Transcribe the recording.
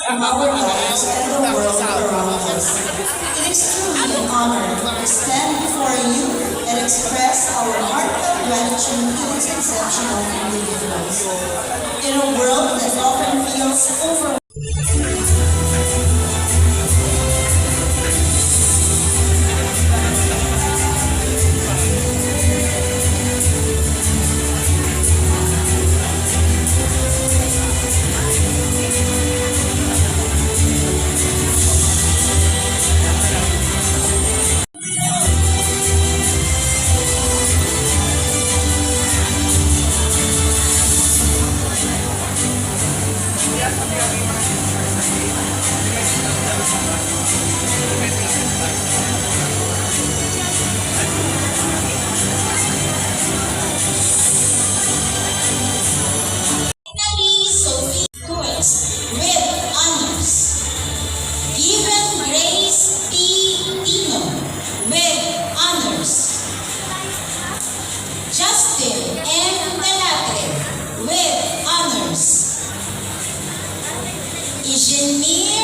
our lives and the world around us. It is truly an honor to stand before you and express our heartfelt gratitude to these exceptional individuals. In a world that often feels overwhelmed, Sophie Cruz with honors. Given Grace P. Tino with honors. Justin M. Delatre with honors. Ijenmir